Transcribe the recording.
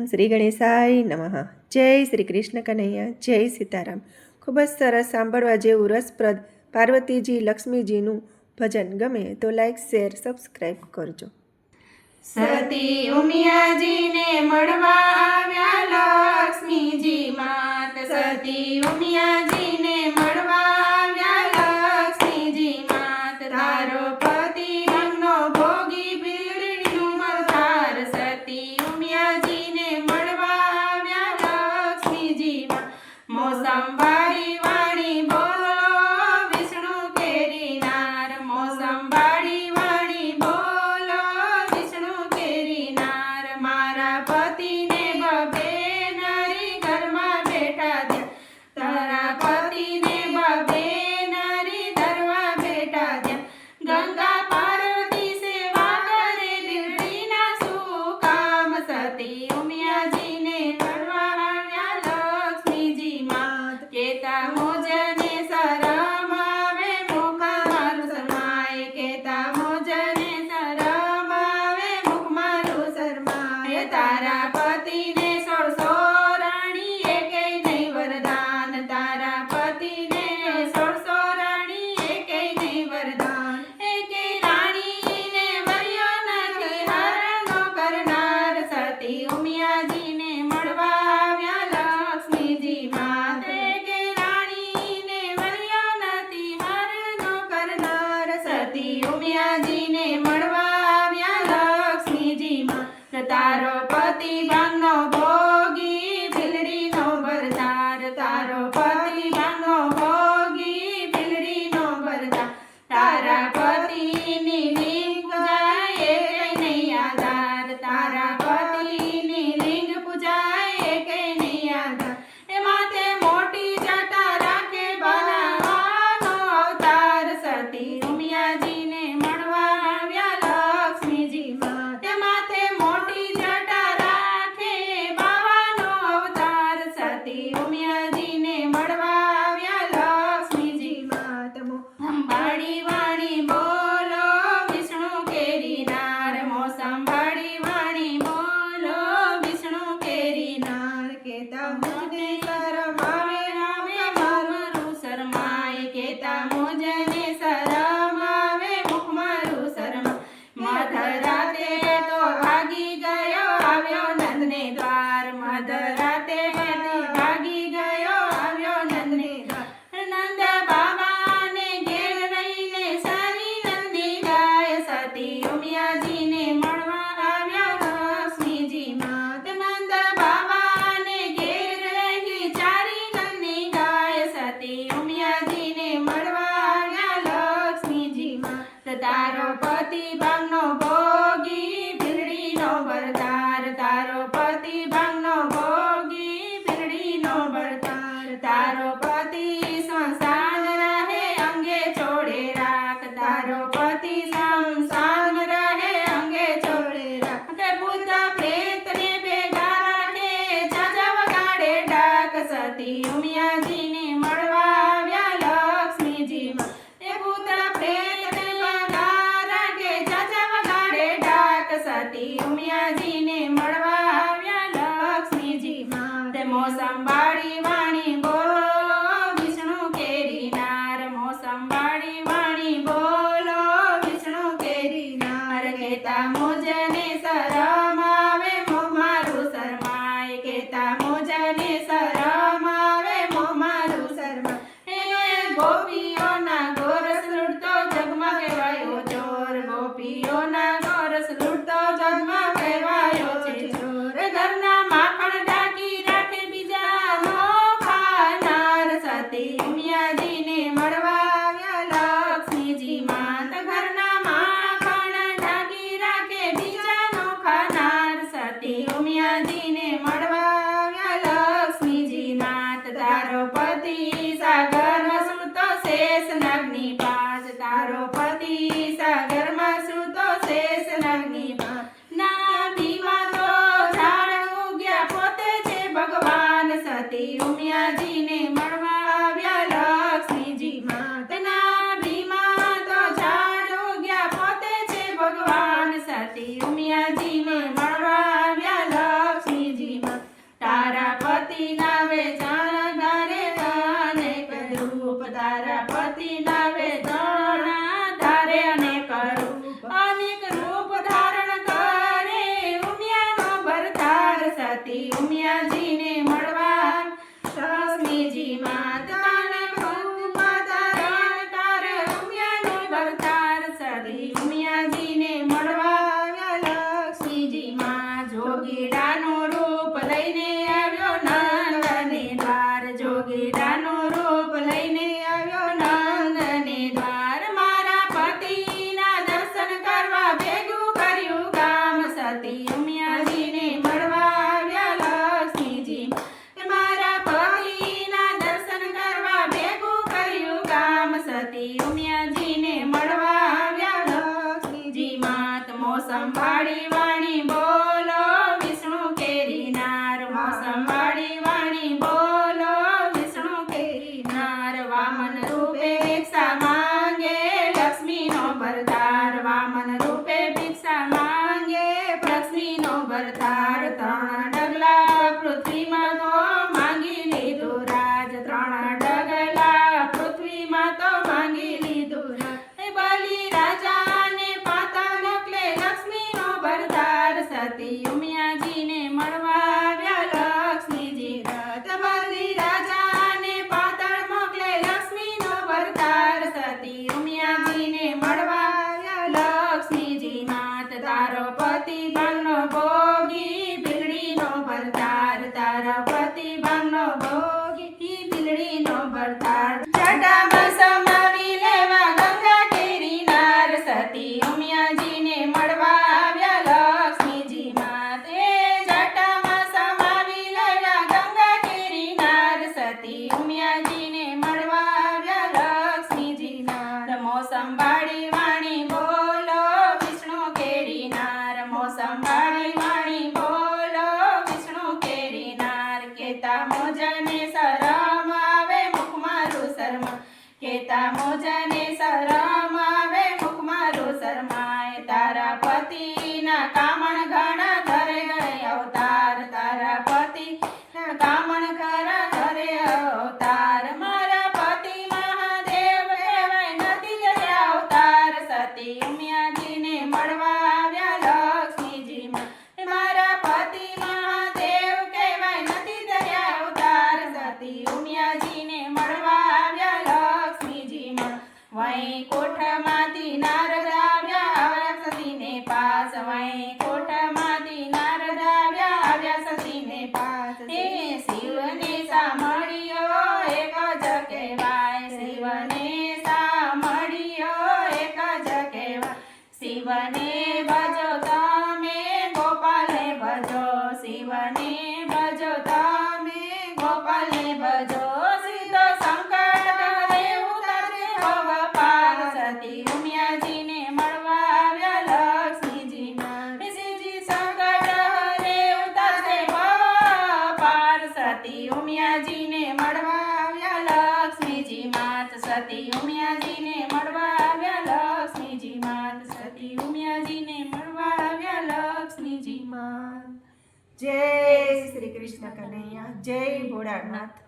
શ્રી ગણેશાય નમઃ। જય શ્રી કૃષ્ણ કનૈયા, જય સીતારામ। ખૂબ જ સરસ સાંભળવા જેવું રસપ્રદ પાર્વતીજી લક્ષ્મીજીનું ભજન ગમે તો લાઈક, શેર, સબસ્ક્રાઈબ કરજો। સતી ઉમિયાજીને મળવા આવ્યા લક્ષ્મીજી માત, સતી ઉમિયાજીને મળવા આવ્યા લક્ષ્મીજી માત। તારો પતિ રંગનો ભોગી બીડીનું મલધાર, સતી ઉમિયાજીને મળવા આવ્યા લક્ષ્મીજી માત। મોસમ વાળી વાણી બોલો વિષ્ણુ કેરી નાર, મોસમ વાળી વાણી બોલો વિષ્ણુ કેરી નાર। મારા પતિને બબે નારી ઘરમાં બેઠા દે, તારા પતિને બબે નારી ઘરમાં બેઠા દે। ગંગા પાર્વતી સેવા કરે બીડીના શું કામ, સતી ઉમિયાજીને મળવા આવ્યા લક્ષ્મીજી માત। કેતા મોજને શરમ આવે મુખ મારું શરમાય, કેતા મોજને શરમ આવે મુખ મારું શરમાય। તારા પતિને 16 રાણી એકેય નહીં વરદાન, તારા પતિને 16 રાણી એકેય નહીં વરદાન। એકેય રાણીને વર્યો નથી હરનો કરનાર, સતી ઉમિયાજીને મળવા આવ્યા લક્ષ્મીજી માત। એકેય રાણીને વર્યો નથી હરનો કરનાર, સતી ઉમિયાજીને મળવા આવ્યા લક્ષ્મીજી માત। તારો પતિ ભાંગનો ભોગી ભીલડીનો બરદાર, તારો પતિ ભાંગનો ભોગી ભીલડીનો બરદાર। તારા પતિની લિંગ પૂજાય એકેય નહીં આધાર, તારા પતિની લિંગ પૂજાય એકેય નહીં આધાર। એ માથે મોટી જટા રાખે બનાવવાનો અવતાર, સતી ઉમિયાજીને મળવા આવ્યા લક્ષ્મીજી માત। એ માથે મોટી જટા રાખે બાવાનો અવતાર, સતી ઉમિયાજીને મળવા આવ્યા લક્ષ્મીજી માત। મોસંબાળી વાણી બોલો વિષ્ણુ કેરી નાર, મોસંબાળી વાણી બોલો વિષ્ણુ કેરી નાર। કેતા મોજને શરમ આવે આવે મારું શરમાય, કેતા મોજને શરમ આવે મુખ મારું શરમાય। મધરાતે તો ભાગી ગયો આવ્યો નંદને દ્વાર, મધરાતે ભાગી ગયો આવ્યો નંદને દ્વાર। નંદ બાબાને ઘેર રહીને સારી નંદી ગાય, સતી ઉમિયાજીને મળવા આવ્યા લક્ષ્મીજી માત। નંદ બાબાને ઘેર રહી ચારી નંદી ગાય, સતી ઉમિયાજીને મળવા આવ્યા લક્ષ્મીજી માત। તારો પતિ ભાંગનો ભોગી ભીલડીનો બરદાર, તારો પતિ ભાંગનો ભોગી ભીલડીનો બરદાર। તારો પતિ સ્મશાન રહે અંગે છોડે રાખ, તારો પતિ સ્મશાન રહે અંગે છોડે રાખ। કે ભૂત પ્રેતને ભેગા રાખે ઝાઝા વગાડે ડાક, સતી ઉમિયાજીને મળવા આવ્યા લક્ષ્મીજી માત। એ ભૂત પ્રેતને ભેગા રાખે ઝાઝા વગાડે ડાક, સતી ઉમિયાજીને મળવા આવ્યા લક્ષ્મીજી માત। મોસંબાળી વાણી બોલો વિષ્ણુ કેરી નાર, મોસંબાળી વાણી બોલો વિષ્ણુ કેરી નાર। કેતા મોજને શરમ આવે મોં મારું શરમાય, કેતા મોજને શરમ આવે મોં મારું શરમાય। એ ગોપીઓના ગોરસ લૂટતો જગમાં કહેવાયો ચોર, ગોપીઓના ગોરસ લૂટતો જગમાં કહેવાયો છે ચોર। ઘરના માખણ ઢાંકી રાખે બીજાનો ખાનાર, સતી ઉમિયાજીને મળવા આવ્યા લક્ષ્મીજી માત। ઘરના માખણ ઢાંકી રાખે બીજાનો ખાનાર, સતી ઉમિયાજીને મળવા આવ્યા લક્ષ્મીજી માત। તારો પતિ સાગરમાં સૂતો શેષ નાગની પાંચ, તારો પતિ સાગરમાં સૂતો શેષ નાગની પાંચ। નાભીમાં તો ઝાડ ઉગ્યા પોતે છે ભગવાન, સતી ઉમિયાજીને મળવા આવ્યા લક્ષ્મીજી માત। નાભીમાં તો ઝાડ ઉગ્યા પોતે છે ભગવાન, સતી ઉમિયાજીને મળવા આવ્યા લક્ષ્મીજી મોસંબાળી વાણી બોલો વિષ્ણુ કેરી નાર મોસંબાળી વાણી બોલો વિષ્ણુ કેરી નાર વામન રૂપે ભિક્ષા માંગે લક્ષ્મીનો ભરતાર વામન રૂપે ભિક્ષા માંગે લક્ષ્મીનો ભરતાર ત્રણ ડગલા પૃથ્વીમાં તો માંગી લીધું રાજ ત્રણ ડગલા પૃથ્વીમાં તો માંગી લીધું રાજ બલિ રાજાને પાતા મોકલે લક્ષ્મીનો ભરતાર સતી ઉમિયાજીને મળવા આવ્યા લક્ષ્મીજી રથ બલિ રાજાને પાતાળ મોકલે લક્ષ્મીનો ભરતાર સતી ઉમિયાજીને મળવા આવ્યા લક્ષ્મીજી માત તારો પતિ ભાંગનો ભોગી બિલડીનો ભરતાર તારા પતિ ભાંગનો ભોગી બિલડીનો ભરતાર જટામાં સમાવી લેવા ગંગા કેરી નાર સતી ઉમિયાજીને મળવા આવ્યા લક્ષ્મીજી માતે જટામાં સમાવી લેવા ગંગા કેરી નાર સતી ઉમિયાજીને મળવા આવ્યા લક્ષ્મીજી નાર મોસંબાળી વાણી બોલો વિષ્ણુ કેરી નાર મોસંબાળી વાણી બોલો વિષ્ણુ કેરી નાર કેતા મોજને શરમ આવે મુખમારું શર્મા કેતા મોજને શરમ આવે મુખમારું શર્માય તારા પતિના કામણ ઘણા ઘરે અવતાર તારા પતિના કામણ ઘણા ઘરે અવતાર મારા પતિ મહાદેવ કહેવાય નથી જરે અવતાર સતી ઉમિયાજીને મળવા આવ્યા લક્ષ્મીજીમાં મારા પતિ મહાદેવ કહેવાય નથી ધર્યા અવતાર સતી ઉમિયાજીને મળવા આવ્યા લક્ષ્મીજીમાં વૈકુંઠમાંથી નારદ આવ્યા સતીને પાસ વૈકુંઠમાંથી નારદ આવ્યા સતીને પાસ હે શિવને સાંભળ્યો એક જ કહેવાય શિવને સાંભળ્યો એક જ કહેવાય શિવને ભજો તમે ગોપાલને ભજો શિવને ભજો તમે ગોપાલને ભજો સીધો સંકટ હરે ઉતરશે ભવ પાર સતી ઉમિયાજીને મળવા આવ્યા લક્ષ્મીજી શ્રીજી સંકટ હરે ઉતરશે ભવ પાર સતી ઉમિયાજીને મળવા આવ્યા લક્ષ્મીજી માત સતી ઉમિયાજીને મળવા આવ્યા લક્ષ્મીજી માત સતી ઉમિયાજીને મળવા આવ્યા લક્ષ્મીજી માત જય શ્રી કૃષ્ણ કનૈયા જય ભોળાનાથ